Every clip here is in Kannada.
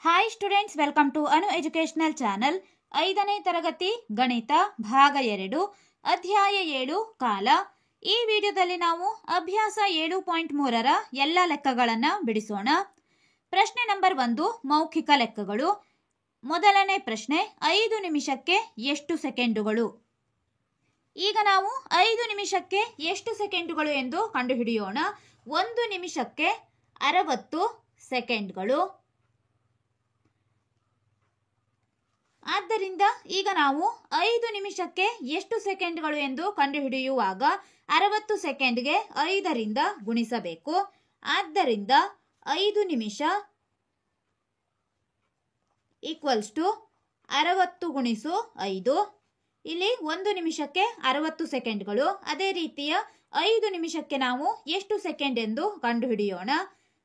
Hi students, welcome to Anu educational channel. 5ನೇ ತರಗತಿ ಗಣಿತ ಭಾಗ 2 ಅಧ್ಯಾಯ 7 ಕಾಲ. ಈ ವಿಡಿಯೋದಲ್ಲಿ ನಾವು ಅಭ್ಯಾಸ 7.3ರ ಎಲ್ಲ ಲೆಕ್ಕಗಳನ್ನು ಬಿಡಿಸೋಣ. ಪ್ರಶ್ನೆ ನಂಬರ್ 1, ಮೌಖಿಕ ಲೆಕ್ಕಗಳು. ಮೊದಲನೇ ಪ್ರಶ್ನೆ, 5 ನಿಮಿಷಕ್ಕೆ ಎಷ್ಟು ಸೆಕೆಂಡುಗಳು? ಈಗ ನಾವು 5 ನಿಮಿಷಕ್ಕೆ ಎಷ್ಟು ಸೆಕೆಂಡುಗಳು ಎಂದು ಕಂಡುಹಿಡಿಯೋಣ. 1 ನಿಮಿಷಕ್ಕೆ 60 ಸೆಕೆಂಡ್ಗಳು. ಆದ್ದರಿಂದ ಈಗ ನಾವು 5 ನಿಮಿಷಕ್ಕೆ ಎಷ್ಟು ಸೆಕೆಂಡ್ಗಳು ಎಂದು ಕಂಡುಹಿಡಿಯುವಾಗ 60 ಸೆಕೆಂಡ್ಗೆ 5ರಿಂದ ಗುಣಿಸಬೇಕು. ಆದ್ದರಿಂದ 5 ನಿಮಿಷ ಈಕ್ವಲ್ಸ್ ಟು 60 ಗುಣಿಸು 5. ಇಲ್ಲಿ 1 ನಿಮಿಷಕ್ಕೆ 60 ಸೆಕೆಂಡ್ಗಳು. ಅದೇ ರೀತಿಯ 5 ನಿಮಿಷಕ್ಕೆ ನಾವು ಎಷ್ಟು ಸೆಕೆಂಡ್ ಎಂದು ಕಂಡುಹಿಡಿಯೋಣ.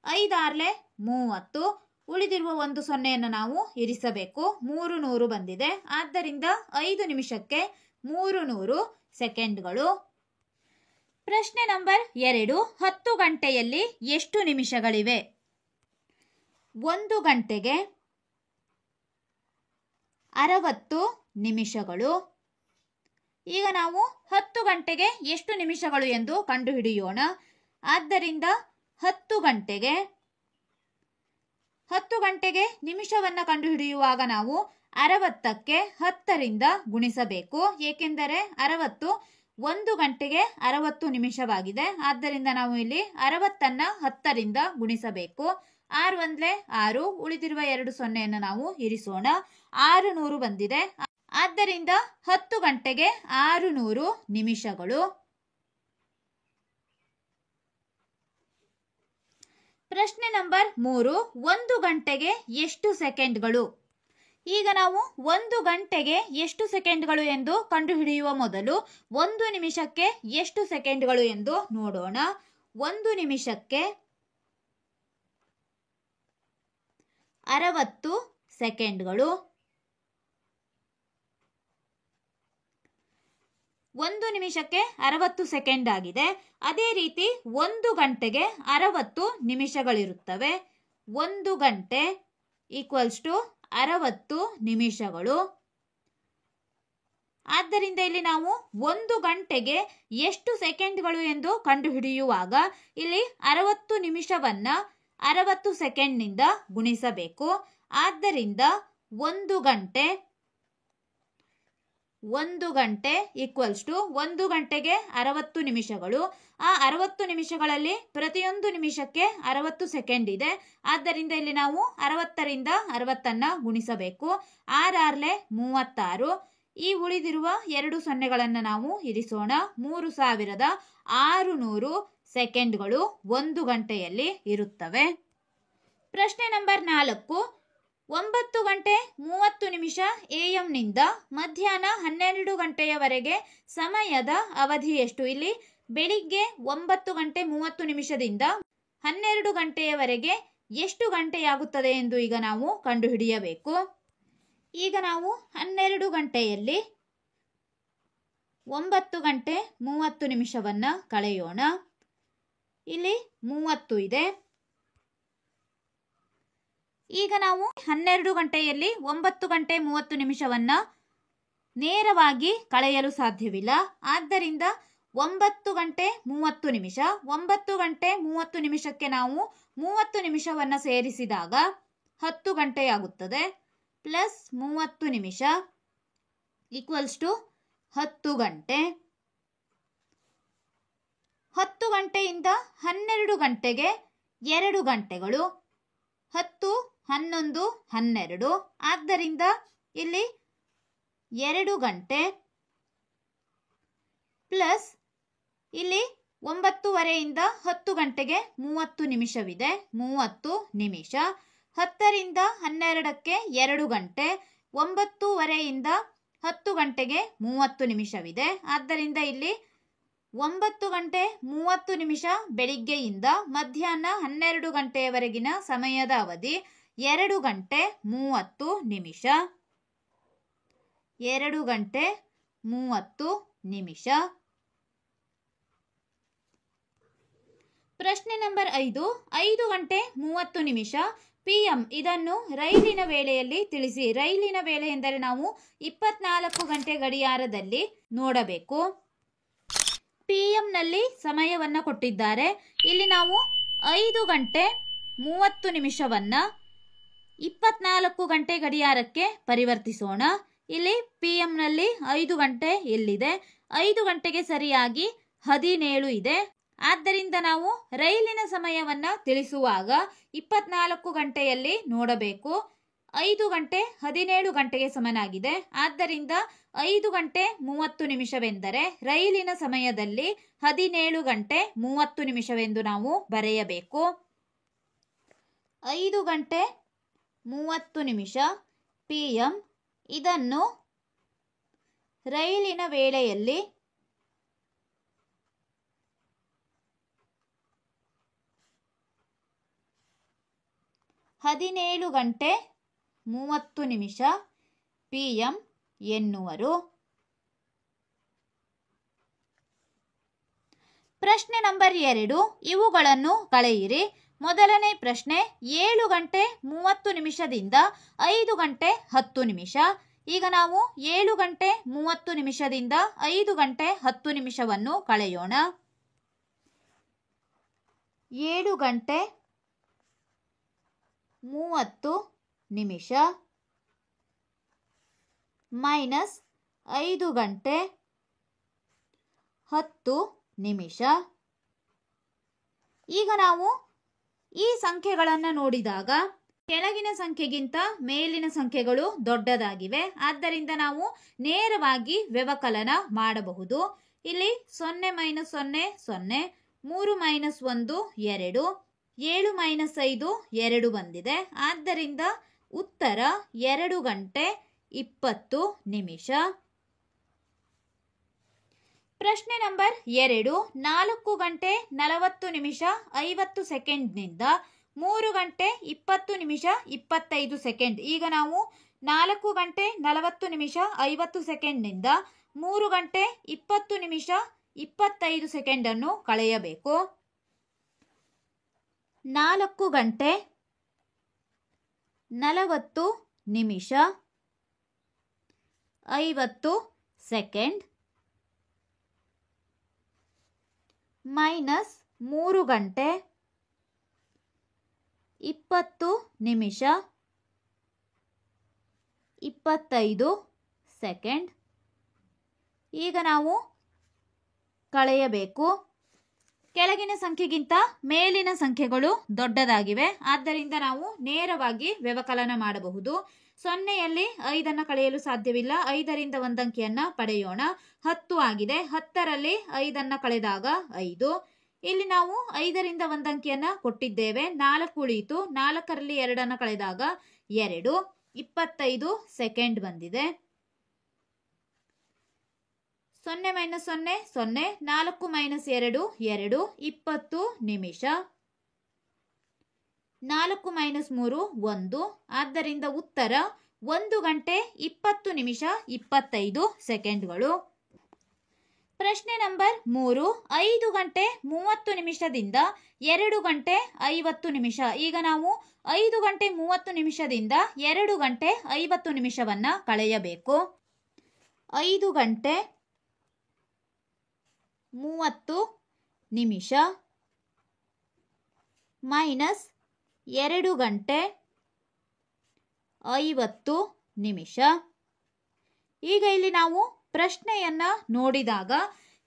5 6 30. ಉಳಿದಿರುವ ಒಂದು ಸೊನ್ನೆಯನ್ನು ನಾವು ಇರಿಸಬೇಕು. 300 ಬಂದಿದೆ. ಆದ್ದರಿಂದ 5 ನಿಮಿಷಕ್ಕೆ 300 ಸೆಕೆಂಡ್ಗಳು. ಪ್ರಶ್ನೆ ನಂಬರ್ 2, 10 ಗಂಟೆಯಲ್ಲಿ ಎಷ್ಟು ನಿಮಿಷಗಳಿವೆ? 1 ಗಂಟೆಗೆ 60 ನಿಮಿಷಗಳು. ಈಗ ನಾವು 10 ಗಂಟೆಗೆ ಎಷ್ಟು ನಿಮಿಷಗಳು ಎಂದು ಕಂಡುಹಿಡಿಯೋಣ. ಆದ್ದರಿಂದ 10 ಗಂಟೆಗೆ ನಿಮಿಷವನ್ನು ಕಂಡುಹಿಡಿಯುವಾಗ ನಾವು 60ಕ್ಕೆ 10ರಿಂದ ಗುಣಿಸಬೇಕು. ಏಕೆಂದರೆ 60 1 ಗಂಟೆಗೆ 60 ನಿಮಿಷವಾಗಿದೆ. ಆದ್ದರಿಂದ ನಾವು ಇಲ್ಲಿ 60ನ್ನು 10ರಿಂದ ಗುಣಿಸಬೇಕು. 6 1 6. ಉಳಿದಿರುವ 2 ಸೊನ್ನೆಯನ್ನು ನಾವು ಇರಿಸೋಣ. 600 ಬಂದಿದೆ. ಆದ್ದರಿಂದ 10 ಗಂಟೆಗೆ 600 ನಿಮಿಷಗಳು. ಪ್ರಶ್ನೆ ನಂಬರ್ 3, 1 ಗಂಟೆಗೆ ಎಷ್ಟು ಸೆಕೆಂಡ್ಗಳು? ಈಗ ನಾವು 1 ಗಂಟೆಗೆ ಎಷ್ಟು ಸೆಕೆಂಡ್ಗಳು ಎಂದು ಕಂಡುಹಿಡಿಯುವ ಮೊದಲು 1 ನಿಮಿಷಕ್ಕೆ ಎಷ್ಟು ಸೆಕೆಂಡ್ಗಳು ಎಂದು ನೋಡೋಣ. 1 ನಿಮಿಷಕ್ಕೆ 60 ಸೆಕೆಂಡ್ಗಳು. 1 ನಿಮಿಷಕ್ಕೆ 60 ಸೆಕೆಂಡ್ ಆಗಿದೆ. ಅದೇ ರೀತಿ 1 ಗಂಟೆಗೆ 60 ನಿಮಿಷಗಳಿರುತ್ತವೆ. 1 ಗಂಟೆ ಈಕ್ವಲ್ಸ್ ಟು 60 ನಿಮಿಷಗಳು. ಆದ್ದರಿಂದ ಇಲ್ಲಿ ನಾವು 1 ಗಂಟೆಗೆ ಎಷ್ಟು ಸೆಕೆಂಡ್ಗಳು ಎಂದು ಕಂಡುಹಿಡಿಯುವಾಗ ಇಲ್ಲಿ 60 ನಿಮಿಷವನ್ನ 60 ಸೆಕೆಂಡ್ನಿಂದ ಗುಣಿಸಬೇಕು. ಆದ್ದರಿಂದ 1 ಗಂಟೆ ಈಕ್ವಲ್ಸ್ ಟು 1 ಗಂಟೆಗೆ 60 ನಿಮಿಷಗಳು. ಆ 60 ನಿಮಿಷಗಳಲ್ಲಿ ಪ್ರತಿಯೊಂದು ನಿಮಿಷಕ್ಕೆ 60 ಸೆಕೆಂಡ್ ಇದೆ. ಆದ್ದರಿಂದ ಇಲ್ಲಿ ನಾವು 60ರಿಂದ 60ನ್ನು ಗುಣಿಸಬೇಕು. 6 6 36. ಈ ಉಳಿದಿರುವ 2 ಸೊನ್ನೆಗಳನ್ನು ನಾವು ಇರಿಸೋಣ. 3600 ಸೆಕೆಂಡ್ಗಳು 1 ಗಂಟೆಯಲ್ಲಿ ಇರುತ್ತವೆ. ಪ್ರಶ್ನೆ ನಂಬರ್ 4, 9 ಗಂಟೆ 30 ನಿಮಿಷ AM ನಿಂದ ಮಧ್ಯಾಹ್ನ 12 ಗಂಟೆಯವರೆಗೆ ಸಮಯದ ಅವಧಿ ಎಷ್ಟು? ಇಲ್ಲಿ ಬೆಳಿಗ್ಗೆ 9 ಗಂಟೆ 30 ನಿಮಿಷದಿಂದ 12 ಗಂಟೆಯವರೆಗೆ ಎಷ್ಟು ಗಂಟೆಯಾಗುತ್ತದೆ ಎಂದು ಈಗ ನಾವು ಕಂಡುಹಿಡಿಯಬೇಕು. ಈಗ ನಾವು 12 ಗಂಟೆಯಲ್ಲಿ 9 ಗಂಟೆ 30 ನಿಮಿಷವನ್ನು ಕಳೆಯೋಣ. ಇಲ್ಲಿ 30 ಇದೆ. ಈಗ ನಾವು 12 ಗಂಟೆಯಲ್ಲಿ 9 ಗಂಟೆ 30 ನಿಮಿಷವನ್ನು ನೇರವಾಗಿ ಕಳೆಯಲು ಸಾಧ್ಯವಿಲ್ಲ. ಆದ್ದರಿಂದ 9 ಗಂಟೆ 30 ನಿಮಿಷ, 9 ಗಂಟೆ 30 ನಿಮಿಷಕ್ಕೆ ನಾವು 30 ನಿಮಿಷವನ್ನು ಸೇರಿಸಿದಾಗ 10 ಗಂಟೆಯಾಗುತ್ತದೆ. ಪ್ಲಸ್ 30 ನಿಮಿಷ ಈಕ್ವಲ್ಸ್ ಟು 10 ಗಂಟೆ. 10 ಗಂಟೆಯಿಂದ 12 ಗಂಟೆಗೆ 2 ಗಂಟೆಗಳು. 10 11 12. ಆದ್ದರಿಂದ ಇಲ್ಲಿ 2 ಗಂಟೆ ಪ್ಲಸ್ ಇಲ್ಲಿ 9:30ಯಿಂದ 10 ಗಂಟೆಗೆ 30 ನಿಮಿಷವಿದೆ. 30 ನಿಮಿಷ. 10ರಿಂದ 12ಕ್ಕೆ 2 ಗಂಟೆ. 9:30ಯಿಂದ 10 ಗಂಟೆಗೆ 30 ನಿಮಿಷವಿದೆ. ಆದ್ದರಿಂದ ಇಲ್ಲಿ 9 ಗಂಟೆ 30 ನಿಮಿಷ ಬೆಳಿಗ್ಗೆಯಿಂದ ಮಧ್ಯಾಹ್ನ 12 ಗಂಟೆಯವರೆಗಿನ ಸಮಯದ ಅವಧಿ 2 ಗಂಟೆ 30 ನಿಮಿಷ. 2 ಗಂಟೆ 30 ನಿಮಿಷ. ಪ್ರಶ್ನೆ ನಂಬರ್ 5, 5 ಗಂಟೆ 30 ನಿಮಿಷ PM ಇದನ್ನು ರೈಲಿನ ವೇಳೆಯಲ್ಲಿ ತಿಳಿಸಿ. ರೈಲಿನ ವೇಳೆ ಎಂದರೆ ನಾವು 24 ಗಂಟೆ ಗಡಿಯಾರದಲ್ಲಿ ನೋಡಬೇಕು. PM ನಲ್ಲಿ ಸಮಯವನ್ನ ಕೊಟ್ಟಿದ್ದಾರೆ. ಇಲ್ಲಿ ನಾವು 5 ಗಂಟೆ 30 ನಿಮಿಷವನ್ನ 24 ಗಂಟೆ ಗಡಿಯಾರಕ್ಕೆ ಪರಿವರ್ತಿಸೋಣ. ಇಲ್ಲಿ PM ನಲ್ಲಿ 5 ಗಂಟೆ ಎಲ್ಲಿದೆ? 5 ಗಂಟೆಗೆ ಸರಿಯಾಗಿ 17 ಇದೆ. ಆದ್ದರಿಂದ ನಾವು ರೈಲಿನ ಸಮಯವನ್ನ ತಿಳಿಸುವಾಗ 24 ಗಂಟೆಯಲ್ಲಿ ನೋಡಬೇಕು. 5 ಗಂಟೆ 17 ಗಂಟೆಗೆ ಸಮನಾಗಿದೆ. ಆದ್ದರಿಂದ 5 ಗಂಟೆ 30 ನಿಮಿಷವೆಂದರೆ ರೈಲಿನ ಸಮಯದಲ್ಲಿ 17 ಗಂಟೆ 30 ನಿಮಿಷವೆಂದು ನಾವು ಬರೆಯಬೇಕು. 5 ಗಂಟೆ 30 ನಿಮಿಷ PM ಇದನ್ನು ರೈಲಿನ ವೇಳೆಯಲ್ಲಿ ಹದಿನೇಳು ಗಂಟೆ 30 ನಿಮಿಷ PM ಎನ್ನುವರು. ಪ್ರಶ್ನೆ ನಂಬರ್ 2, ಇವುಗಳನ್ನು ಕಳೆಯಿರಿ. ಮೊದಲನೇ ಪ್ರಶ್ನೆ, 7 ಗಂಟೆ 30 ನಿಮಿಷದಿಂದ 5 ಗಂಟೆ 10 ನಿಮಿಷ. ಈಗ ನಾವು 7 ಗಂಟೆ 30 ನಿಮಿಷದಿಂದ 5 ಗಂಟೆ 10 ನಿಮಿಷವನ್ನು ಕಳೆಯೋಣ. 7 ಗಂಟೆ 30 ನಿಮಿಷ ಮೈನಸ್ 5 ಗಂಟೆ 10 ನಿಮಿಷ. ಈಗ ನಾವು ಈ ಸಂಖ್ಯೆಗಳನ್ನು ನೋಡಿದಾಗ ಕೆಳಗಿನ ಸಂಖ್ಯೆಗಿಂತ ಮೇಲಿನ ಸಂಖ್ಯೆಗಳು ದೊಡ್ಡದಾಗಿವೆ. ಆದ್ದರಿಂದ ನಾವು ನೇರವಾಗಿ ವ್ಯವಕಲನ ಮಾಡಬಹುದು. ಇಲ್ಲಿ 0 ಮೈನಸ್ 0 0, 3 ಮೈನಸ್ 1 2, 7 ಮೈನಸ್ 5 2 ಬಂದಿದೆ. ಆದ್ದರಿಂದ ಉತ್ತರ 2 ಗಂಟೆ 20 ನಿಮಿಷ. ಪ್ರಶ್ನೆ ನಂಬರ್ 2, 4 ಗಂಟೆ 40 ನಿಮಿಷ 50 ಸೆಕೆಂಡ್ನಿಂದ 3 ಗಂಟೆ 20 ನಿಮಿಷ 25 ಸೆಕೆಂಡ್. ಈಗ ನಾವು 4 ಗಂಟೆ 40 ನಿಮಿಷ 50 ಸೆಕೆಂಡ್ನಿಂದ 3 ಗಂಟೆ 20 ನಿಮಿಷ 25 ಸೆಕೆಂಡ್ ಅನ್ನು ಕಳೆಯಬೇಕು. 4 ಗಂಟೆ 40 ನಿಮಿಷ 50 ಸೆಕೆಂಡ್ ಮೈನಸ್ 3 ಗಂಟೆ 20 ನಿಮಿಷ 25 ಸೆಕೆಂಡ್. ಈಗ ನಾವು ಕಳೆಯಬೇಕು. ಕೆಳಗಿನ ಸಂಖ್ಯೆಗಿಂತ ಮೇಲಿನ ಸಂಖ್ಯೆಗಳು ದೊಡ್ಡದಾಗಿವೆ. ಆದ್ದರಿಂದ ನಾವು ನೇರವಾಗಿ ವ್ಯವಕಲನ ಮಾಡಬಹುದು. 0ಯಲ್ಲಿ 5 ಕಳೆಯಲು ಸಾಧ್ಯವಿಲ್ಲ. 5ರಿಂದ ಒಂದು ಅಂಕಿಯನ್ನ ಪಡೆಯೋಣ. 10 ಆಗಿದೆ. 10ರಲ್ಲಿ 5 ಕಳೆದಾಗ 5. ಇಲ್ಲಿ ನಾವು 5ರಿಂದ ಒಂದು ಅಂಕಿಯನ್ನ ಕೊಟ್ಟಿದ್ದೇವೆ. 4 ಉಳಿಯಿತು. 4ರಲ್ಲಿ 2 ಕಳೆದಾಗ 2. 25 ಸೆಕೆಂಡ್ ಬಂದಿದೆ. 0 ಮೈನಸ್ 0 0, 4 ಮೈನಸ್ 2 2, 20 ನಿಮಿಷ. 4 ಮೈನಸ್ 3 1. ಆದ್ದರಿಂದ ಉತ್ತರ 1 ಗಂಟೆ 20 ನಿಮಿಷ 25 ಸೆಕೆಂಡ್ಗಳು. ಪ್ರಶ್ನೆ ನಂಬರ್ 3, 5 ಗಂಟೆ 30 ನಿಮಿಷದಿಂದ 2 ಗಂಟೆ 50 ನಿಮಿಷ. ಈಗ ನಾವು 5 ಗಂಟೆ 30 ನಿಮಿಷದಿಂದ 2 ಗಂಟೆ 50 ನಿಮಿಷವನ್ನ ಕಳೆಯಬೇಕು. 5 ಗಂಟೆ 30 ನಿಮಿಷ ಮೈನಸ್ 2 ಗಂಟೆ 50 ನಿಮಿಷ. ಈಗ ಇಲ್ಲಿ ನಾವು ಪ್ರಶ್ನೆಯನ್ನ ನೋಡಿದಾಗ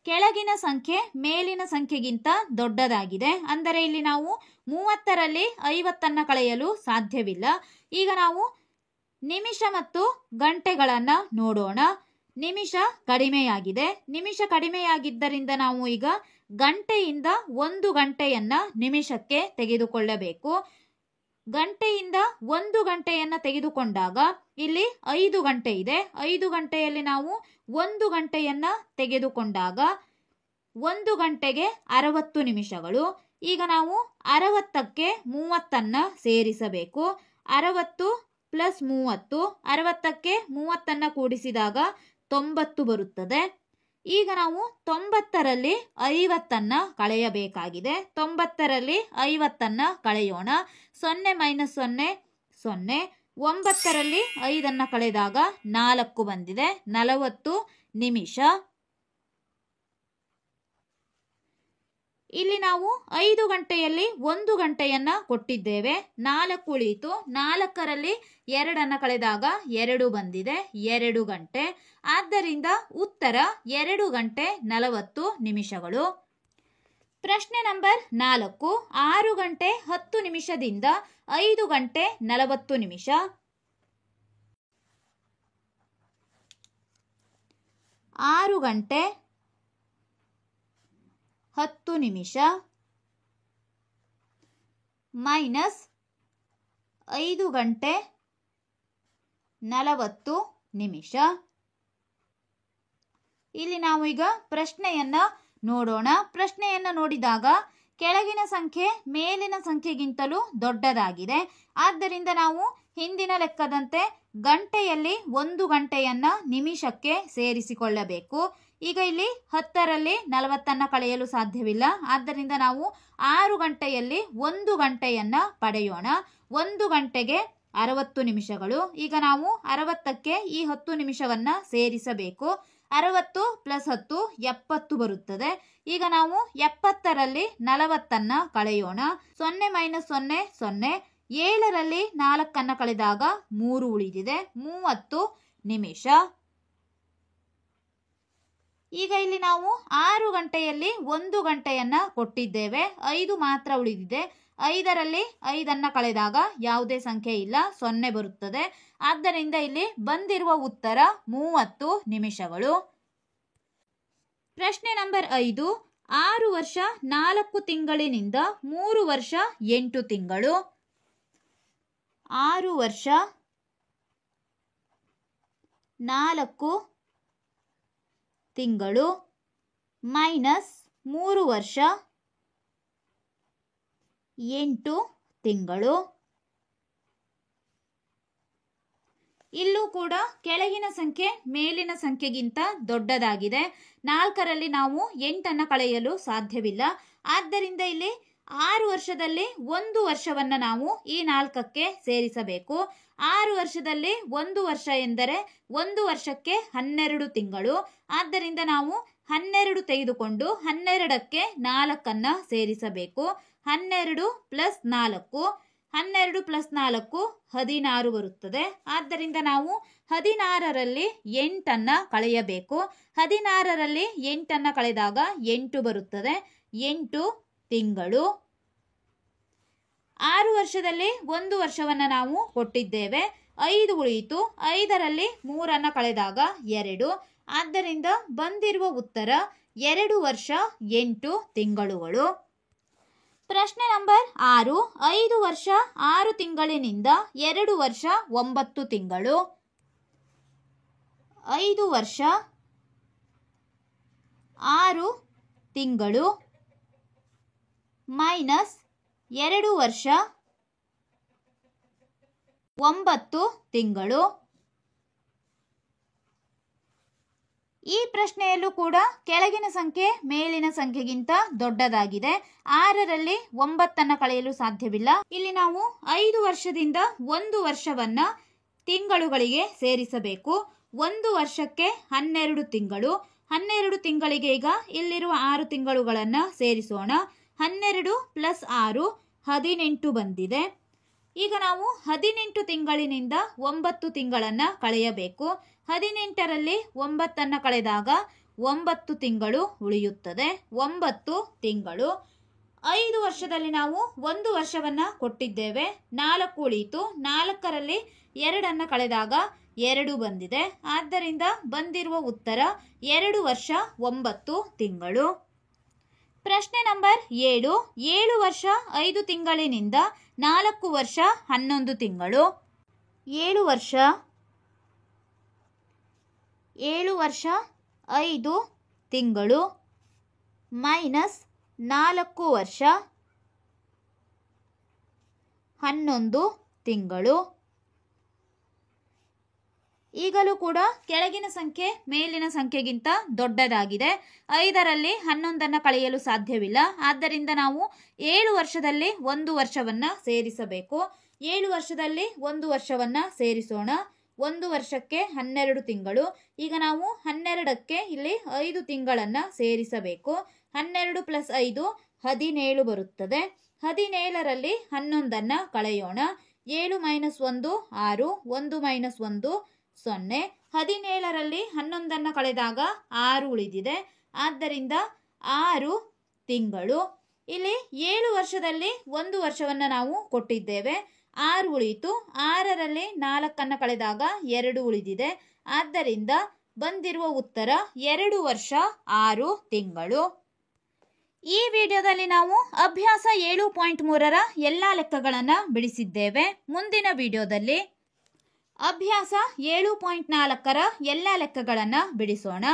ಕೆಳಗಿನ ಸಂಖ್ಯೆ ಮೇಲಿನ ಸಂಖ್ಯೆಗಿಂತ ದೊಡ್ಡದಾಗಿದೆ. ಅಂದರೆ ಇಲ್ಲಿ ನಾವು 30ರಲ್ಲಿ 50 ಕಳೆಯಲು ಸಾಧ್ಯವಿಲ್ಲ. ಈಗ ನಾವು ನಿಮಿಷ ಮತ್ತು ಗಂಟೆಗಳನ್ನ ನೋಡೋಣ. ನಿಮಿಷ ಕಡಿಮೆಯಾಗಿದೆ. ನಿಮಿಷ ಕಡಿಮೆಯಾಗಿದ್ದರಿಂದ ನಾವು ಈಗ ಗಂಟೆಯಿಂದ 1 ಗಂಟೆಯನ್ನ ನಿಮಿಷಕ್ಕೆ ತೆಗೆದುಕೊಳ್ಳಬೇಕು. ಗಂಟೆಯಿಂದ 1 ಗಂಟೆಯನ್ನ ತೆಗೆದುಕೊಂಡಾಗ ಇಲ್ಲಿ 5 ಗಂಟೆ ಇದೆ. 5 ಗಂಟೆಯಲ್ಲಿ ನಾವು 1 ಗಂಟೆಯನ್ನ ತೆಗೆದುಕೊಂಡಾಗ 1 ಗಂಟೆಗೆ 60 ನಿಮಿಷಗಳು. ಈಗ ನಾವು 60ಕ್ಕೆ 30 ಸೇರಿಸಬೇಕು. 60 ಪ್ಲಸ್ 30, 60ಕ್ಕೆ 30 ಕೂಡಿಸಿದಾಗ 90 ಬರುತ್ತದೆ. ಈಗ ನಾವು 90ರಲ್ಲಿ 50 ಕಳೆಯಬೇಕಾಗಿದೆ. 90ರಲ್ಲಿ 50 ಕಳೆಯೋಣ. 0 - 0 0. 9ರಲ್ಲಿ 5 ಕಳೆದಾಗ 4 ಬಂದಿದೆ. 40 ನಿಮಿಷ. ಇಲ್ಲಿ ನಾವು 5 ಗಂಟೆಯಲ್ಲಿ 1 ಗಂಟೆಯನ್ನ ಕೊಟ್ಟಿದ್ದೇವೆ. 4 ಉಳಿಯಿತು. 4ರಲ್ಲಿ 2 ಕಳೆದಾಗ 2 ಬಂದಿದೆ. 2 ಗಂಟೆ. ಆದ್ದರಿಂದ ಉತ್ತರ 2 ಗಂಟೆ 40 ನಿಮಿಷಗಳು. ಪ್ರಶ್ನೆ ನಂಬರ್ 4. 6 ಗಂಟೆ 10 ನಿಮಿಷದಿಂದ 5 ಗಂಟೆ 40 ನಿಮಿಷ. 6 ಗಂಟೆ 10 ನಿಮಿಷ ಮೈನಸ್ 5 ಗಂಟೆ 40 ನಿಮಿಷ. ಇಲ್ಲಿ ನಾವು ಈಗ ಪ್ರಶ್ನೆಯನ್ನ ನೋಡೋಣ. ಪ್ರಶ್ನೆಯನ್ನ ನೋಡಿದಾಗ ಕೆಳಗಿನ ಸಂಖ್ಯೆ ಮೇಲಿನ ಸಂಖ್ಯೆಗಿಂತಲೂ ದೊಡ್ಡದಾಗಿದೆ. ಆದ್ದರಿಂದ ನಾವು ಹಿಂದಿನ ಲೆಕ್ಕದಂತೆ ಗಂಟೆಯಲ್ಲಿ 1 ಗಂಟೆಯನ್ನ ನಿಮಿಷಕ್ಕೆ ಸೇರಿಸಿಕೊಳ್ಳಬೇಕು. ಈಗ ಇಲ್ಲಿ 10ರಲ್ಲಿ 40 ಕಳೆಯಲು ಸಾಧ್ಯವಿಲ್ಲ. ಆದ್ದರಿಂದ ನಾವು 6 ಗಂಟೆಯಲ್ಲಿ 1 ಗಂಟೆಯನ್ನ ಪಡೆಯೋಣ. 1 ಗಂಟೆಗೆ 60 ನಿಮಿಷಗಳು. ಈಗ ನಾವು 60ಕ್ಕೆ ಈ 10 ನಿಮಿಷವನ್ನ ಸೇರಿಸಬೇಕು. 60 + 10 70 ಬರುತ್ತದೆ. ಈಗ ನಾವು 70ರಲ್ಲಿ 40 ಕಳೆಯೋಣ. 0 - 0 0. 7ರಲ್ಲಿ 4 ಕಳೆದಾಗ 3 ಉಳಿದಿದೆ. 30 ನಿಮಿಷ. ಈಗ ಇಲ್ಲಿ ನಾವು 6 ಗಂಟೆಯಲ್ಲಿ 1 ಗಂಟೆಯನ್ನ ಕೊಟ್ಟಿದ್ದೇವೆ. 5 ಮಾತ್ರ ಉಳಿದಿದೆ. 5ರಲ್ಲಿ 5 ಕಳೆದಾಗ ಯಾವುದೇ ಸಂಖ್ಯೆ ಇಲ್ಲ, 0 ಬರುತ್ತದೆ. ಆದ್ದರಿಂದ ಇಲ್ಲಿ ಬಂದಿರುವ ಉತ್ತರ 30 ನಿಮಿಷಗಳು. ಪ್ರಶ್ನೆ ನಂಬರ್ 5. 6 ವರ್ಷ 4 ತಿಂಗಳಿನಿಂದ 3 ವರ್ಷ 8 ತಿಂಗಳು. 6 ವರ್ಷ 4 ತಿಂಗಳು ಮೈನಸ್ 3 ವರ್ಷ 8 ತಿಂಗಳು. ಇಲ್ಲೂ ಕೂಡ ಕೆಳಗಿನ ಸಂಖ್ಯೆ ಮೇಲಿನ ಸಂಖ್ಯೆಗಿಂತ ದೊಡ್ಡದಾಗಿದೆ. 4ರಲ್ಲಿ ನಾವು 8 ಕಳೆಯಲು ಸಾಧ್ಯವಿಲ್ಲ. ಆದ್ದರಿಂದ ಇಲ್ಲಿ 6 ವರ್ಷದಲ್ಲಿ 1 ವರ್ಷವನ್ನ ನಾವು ಈ 4ಕ್ಕೆ ಸೇರಿಸಬೇಕು. 6 ವರ್ಷದಲ್ಲಿ 1 ವರ್ಷ ಎಂದರೆ 1 ವರ್ಷಕ್ಕೆ 12 ತಿಂಗಳು. ಆದ್ದರಿಂದ ನಾವು 12 ತೆಗೆದುಕೊಂಡು 12ಕ್ಕೆ 4 ಸೇರಿಸಬೇಕು. 12 + 4 12 + 4 16 ಬರುತ್ತದೆ. ಆದ್ದರಿಂದ ನಾವು 16ರಲ್ಲಿ 8 ಕಳೆಯಬೇಕು. 16ರಲ್ಲಿ 8 ಕಳೆದಾಗ 8 ಬರುತ್ತದೆ. 8 ತಿಂಗಳು. 6 ವರ್ಷದಲ್ಲಿ 1 ವರ್ಷವನ್ನ ನಾವು ಕೊಟ್ಟಿದ್ದೇವೆ. 5 ಉಳಿಯಿತು. 5ರಲ್ಲಿ 3 ಕಳೆದಾಗ 2. ಆದ್ದರಿಂದ ಬಂದಿರುವ ಉತ್ತರ 2 ವರ್ಷ 8 ತಿಂಗಳುಗಳು. ಪ್ರಶ್ನೆ ನಂಬರ್ 6. 5 ವರ್ಷ 6 ತಿಂಗಳಿನಿಂದ 2 ವರ್ಷ 9 ತಿಂಗಳು. 5 ವರ್ಷ 6 ತಿಂಗಳು ಮೈನಸ್ 2 ವರ್ಷ 9 ತಿಂಗಳು. ಈ ಪ್ರಶ್ನೆಯಲ್ಲೂ ಕೂಡ ಕೆಳಗಿನ ಸಂಖ್ಯೆ ಮೇಲಿನ ಸಂಖ್ಯೆಗಿಂತ ದೊಡ್ಡದಾಗಿದೆ. 6ರಲ್ಲಿ 9 ಕಳೆಯಲು ಸಾಧ್ಯವಿಲ್ಲ. ಇಲ್ಲಿ ನಾವು 5 ವರ್ಷದಿಂದ 1 ವರ್ಷವನ್ನ ತಿಂಗಳುಗಳಿಗೆ ಸೇರಿಸಬೇಕು. 1 ವರ್ಷಕ್ಕೆ 12 ತಿಂಗಳು. 12 ತಿಂಗಳಿಗೆ ಈಗ ಇಲ್ಲಿರುವ 6 ತಿಂಗಳುಗಳನ್ನ ಸೇರಿಸೋಣ. 12 + 6 18 ಬಂದಿದೆ. ಈಗ ನಾವು 18 ತಿಂಗಳಿನಿಂದ 9 ತಿಂಗಳನ್ನ ಕಳೆಯಬೇಕು. 18ರಲ್ಲಿ 9 ಕಳೆದಾಗ 9 ತಿಂಗಳು ಉಳಿಯುತ್ತದೆ. 9 ತಿಂಗಳು. 5 ವರ್ಷದಲ್ಲಿ ನಾವು 1 ವರ್ಷವನ್ನ ಕೊಟ್ಟಿದ್ದೇವೆ. 4 ಉಳಿಯಿತು. 4ರಲ್ಲಿ 2 ಕಳೆದಾಗ 2 ಬಂದಿದೆ. ಆದ್ದರಿಂದ ಬಂದಿರುವ ಉತ್ತರ 2 ವರ್ಷ 9 ತಿಂಗಳು. ಪ್ರಶ್ನೆ ನಂಬರ್ 7. 7 ವರ್ಷ 5 ತಿಂಗಳಿನಿಂದ 4 ವರ್ಷ 11 ತಿಂಗಳು. 7 ವರ್ಷ 5 ತಿಂಗಳು ಮೈನಸ್ 4 ವರ್ಷ 11 ತಿಂಗಳು. ಈಗಲೂ ಕೂಡ ಕೆಳಗಿನ ಸಂಖ್ಯೆ ಮೇಲಿನ ಸಂಖ್ಯೆಗಿಂತ ದೊಡ್ಡದಾಗಿದೆ. 5ರಲ್ಲಿ 11ನ್ನು ಕಳೆಯಲು ಸಾಧ್ಯವಿಲ್ಲ. ಆದ್ದರಿಂದ ನಾವು 7 ವರ್ಷದಲ್ಲಿ 1 ವರ್ಷವನ್ನು ಸೇರಿಸಬೇಕು. 7 ವರ್ಷದಲ್ಲಿ 1 ವರ್ಷವನ್ನು ಸೇರಿಸೋಣ. 1 ವರ್ಷಕ್ಕೆ 12 ತಿಂಗಳು. ಈಗ ನಾವು 12ಕ್ಕೆ ಇಲ್ಲಿ 5 ತಿಂಗಳನ್ನು ಸೇರಿಸಬೇಕು. 12 + 5 17 ಬರುತ್ತದೆ. 17ರಲ್ಲಿ 11ನ್ನು ಕಳೆಯೋಣ. 7 - 1 6, 1 - 1 0. 17ರಲ್ಲಿ 11ನ್ನು ಕಳೆದಾಗ 6 ಉಳಿದಿದೆ. ಆದ್ದರಿಂದ 6 ತಿಂಗಳು. ಇಲ್ಲಿ 7 ವರ್ಷದಲ್ಲಿ 1 ವರ್ಷವನ್ನು ನಾವು ಕೊಟ್ಟಿದ್ದೇವೆ. 6 ಉಳಿಯಿತು. 6ರಲ್ಲಿ 4ನ್ನು ಕಳೆದಾಗ 2 ಉಳಿದಿದೆ. ಆದ್ದರಿಂದ ಬಂದಿರುವ ಉತ್ತರ 2 ವರ್ಷ 6 ತಿಂಗಳು. ಈ ವಿಡಿಯೋದಲ್ಲಿ ನಾವು ಅಭ್ಯಾಸ 7.3ರ ಎಲ್ಲ ಲೆಕ್ಕಗಳನ್ನು ಬಿಡಿಸಿದ್ದೇವೆ. ಮುಂದಿನ ವಿಡಿಯೋದಲ್ಲಿ ಅಭ್ಯಾಸ 7.4ರ ಎಲ್ಲ ಲೆಕ್ಕಗಳನ್ನು ಬಿಡಿಸೋಣ.